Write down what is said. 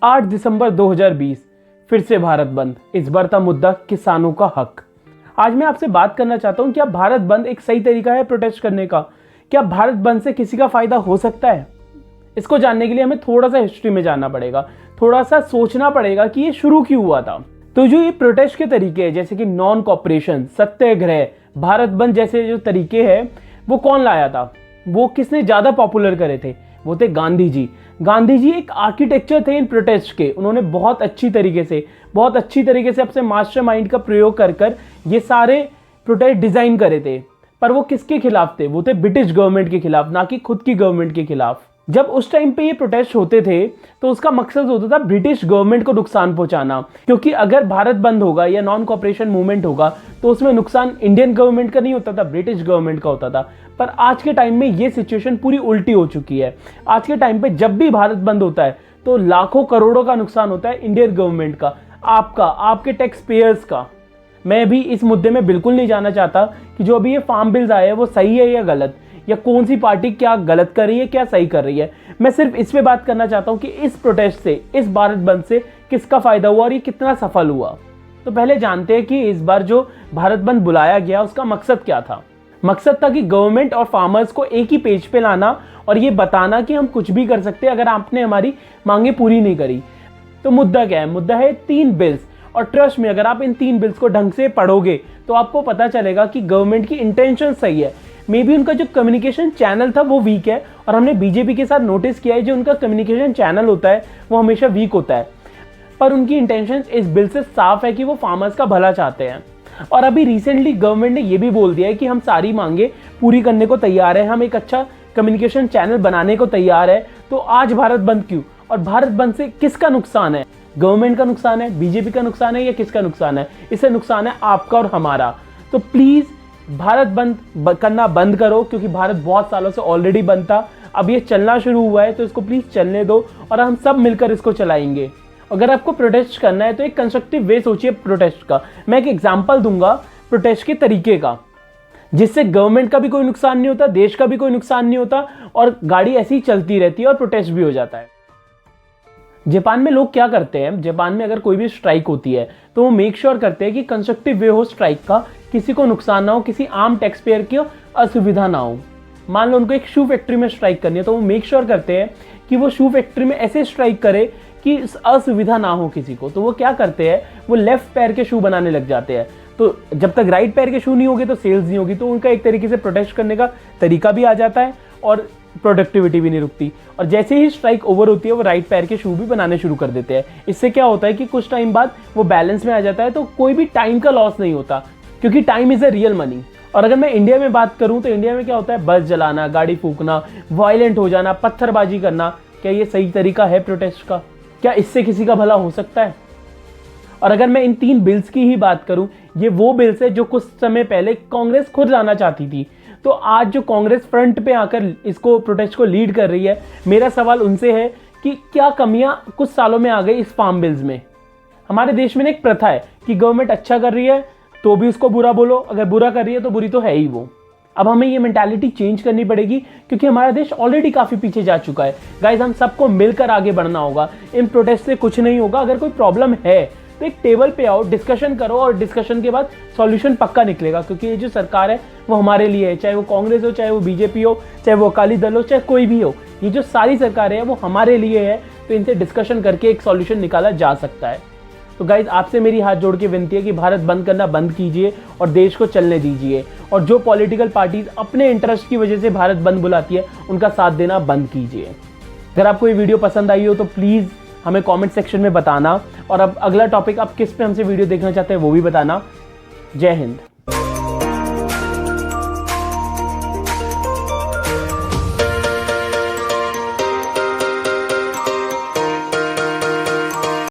8 दिसंबर 2020 फिर से भारत बंद। इस बार था मुद्दा किसानों का हक। आज मैं आपसे बात करना चाहता हूं, क्या भारत बंद एक सही तरीका है प्रोटेस्ट करने का? क्या भारत बंद से किसी का फायदा हो सकता है? इसको जानने के लिए हमें थोड़ा सा हिस्ट्री में जानना पड़ेगा, थोड़ा सा सोचना पड़ेगा कि ये शुरू क्यों हुआ था। तो जो ये प्रोटेस्ट के तरीके हैं, जैसे कि नॉन कॉपरेशन, सत्याग्रह, भारत बंद जैसे जो तरीके हैं, वो कौन लाया था? वो किसने ज्यादा पॉपुलर करे थे? वो थे गांधी जी। गांधी जी एक आर्किटेक्चर थे इन प्रोटेस्ट के। उन्होंने बहुत अच्छी तरीके से अपने मास्टरमाइंड का प्रयोग कर ये सारे प्रोटेस्ट डिजाइन करे थे। पर वो किसके खिलाफ थे? वो थे ब्रिटिश गवर्नमेंट के खिलाफ, ना कि खुद की गवर्नमेंट के खिलाफ। जब उस टाइम पे ये प्रोटेस्ट होते थे तो उसका मकसद होता था ब्रिटिश गवर्नमेंट को नुकसान पहुंचाना, क्योंकि अगर भारत बंद होगा या नॉन कॉपरेशन मूवमेंट होगा तो उसमें नुकसान इंडियन गवर्नमेंट का नहीं होता था, ब्रिटिश गवर्नमेंट का होता था। पर आज के टाइम में ये सिचुएशन पूरी उल्टी हो चुकी है। आज के टाइम पे जब भी भारत बंद होता है तो लाखों करोड़ों का नुकसान होता है इंडियन गवर्नमेंट का, आपका, आपके टैक्स पेयर्स का। मैं भी इस मुद्दे में बिल्कुल नहीं जानना चाहता कि जो अभी ये फार्म बिल्स आए हैं वो सही है या गलत, या कौन सी पार्टी क्या गलत कर रही है, क्या सही कर रही है। मैं सिर्फ इस पे बात करना चाहता हूं कि इस प्रोटेस्ट से, इस भारत बंद से किसका फायदा हुआ और ये कितना सफल हुआ। तो पहले जानते हैं कि इस बार जो भारत बंद बुलाया गया उसका मकसद क्या था। मकसद था कि गवर्नमेंट और फार्मर्स को एक ही पेज पे लाना और ये बताना कि हम कुछ भी कर सकते हैं अगर आपने हमारी मांगे पूरी नहीं करी। तो मुद्दा क्या है? मुद्दा है 3 बिल्स। और ट्रस्ट में अगर आप इन 3 बिल्स को ढंग से पढ़ोगे तो आपको पता चलेगा कि गवर्नमेंट की इंटेंशन सही है। मे बी उनका जो कम्युनिकेशन चैनल था वो वीक है, और हमने बीजेपी के साथ नोटिस किया है जो उनका कम्युनिकेशन चैनल होता है वो हमेशा वीक होता है। पर उनकी इंटेंशन इस बिल से साफ है कि वो फार्मर्स का भला चाहते हैं। और अभी रिसेंटली गवर्नमेंट ने ये भी बोल दिया है कि हम सारी मांगे पूरी करने को तैयार है, हम एक अच्छा कम्युनिकेशन चैनल बनाने को तैयार है। तो आज भारत बंद क्यों? और भारत बंद से किसका नुकसान है? गवर्नमेंट का नुकसान है, बीजेपी का नुकसान है, या किसका नुकसान है? इससे नुकसान है आपका और हमारा। तो प्लीज भारत बंद करना बंद करो, क्योंकि भारत बहुत सालों से ऑलरेडी बंद था। अब ये चलना शुरू हुआ है तो इसको प्लीज चलने दो और हम सब मिलकर इसको चलाएंगे। अगर आपको प्रोटेस्ट करना है तो एक कंस्ट्रक्टिव वे सोचिए प्रोटेस्ट का। मैं एक एग्जांपल दूंगा प्रोटेस्ट के तरीके का, जिससे गवर्नमेंट का भी कोई नुकसान नहीं होता, देश का भी कोई नुकसान नहीं होता, और गाड़ी ऐसी ही चलती रहती है और प्रोटेस्ट भी हो जाता है। जापान में लोग क्या करते हैं, जापान में अगर कोई भी स्ट्राइक होती है तो वो मेक श्योर करते हैं कि कंस्ट्रक्टिव वे हो स्ट्राइक का, किसी को नुकसान ना हो, किसी आम टैक्स पेयर की असुविधा ना हो। मान लो उनको एक शू फैक्ट्री में स्ट्राइक करनी है तो वो मेक श्योर करते हैं कि वो शू फैक्ट्री में ऐसे स्ट्राइक करे कि असुविधा ना हो किसी को। तो वो क्या करते हैं, वो लेफ्ट पैर के शू बनाने लग जाते हैं। तो जब तक राइट पैर के शू नहीं होगी तो सेल्स नहीं होगी। तो उनका एक तरीके से प्रोटेस्ट करने का तरीका भी आ जाता है और प्रोडक्टिविटी भी नहीं रुकती। और जैसे ही स्ट्राइक ओवर होती है वो राइट पैर के शू भी बनाने शुरू कर देते हैं। इससे क्या होता है कि कुछ टाइम बाद वो बैलेंस में आ जाता है, तो कोई भी टाइम का लॉस नहीं होता, क्योंकि time is a real money. और अगर मैं इंडिया में बात करूं तो इंडिया में क्या होता है, बस जलाना, गाड़ी फूकना, वायलेंट हो जाना, पत्थरबाजी करना। क्या ये सही तरीका है प्रोटेस्ट का? क्या इससे किसी का भला हो सकता है? और अगर मैं इन 3 बिल्स की ही बात करूं, ये वो बिल्स है जो कुछ समय पहले कांग्रेस खुद लाना चाहती थी। तो आज जो कांग्रेस फ्रंट पे आकर इसको प्रोटेस्ट को लीड कर रही है, मेरा सवाल उनसे है कि क्या कमियां कुछ सालों में आ गई इस फार्म बिल्स में? हमारे देश में एक प्रथा है कि गवर्नमेंट अच्छा कर रही है तो भी उसको बुरा बोलो, अगर बुरा कर रही है तो बुरी तो है ही वो। अब हमें ये मेंटालिटी चेंज करनी पड़ेगी, क्योंकि हमारा देश ऑलरेडी काफी पीछे जा चुका है। गाइस, हम सबको मिलकर आगे बढ़ना होगा। इन प्रोटेस्ट से कुछ नहीं होगा। अगर कोई प्रॉब्लम है तो एक टेबल पे आओ, डिस्कशन करो, और डिस्कशन के बाद सॉल्यूशन पक्का निकलेगा। क्योंकि ये जो सरकार है वो हमारे लिए है, चाहे वो कांग्रेस हो, चाहे वो बीजेपी हो, चाहे वो अकाली दल हो, चाहे कोई भी हो। ये जो सारी सरकारें हैं वो हमारे लिए है, तो इनसे डिस्कशन करके एक सॉल्यूशन निकाला जा सकता है। तो गाइज, आपसे मेरी हाथ जोड़ के विनती है कि भारत बंद करना बंद कीजिए और देश को चलने दीजिए। और जो पॉलिटिकल पार्टीज अपने इंटरेस्ट की वजह से भारत बंद बुलाती है उनका साथ देना बंद कीजिए। अगर आपको ये वीडियो पसंद आई हो तो प्लीज़ हमें कमेंट सेक्शन में बताना, और अब अगला टॉपिक आप किस पे हमसे वीडियो देखना चाहते हैं वो भी बताना। जय हिंद।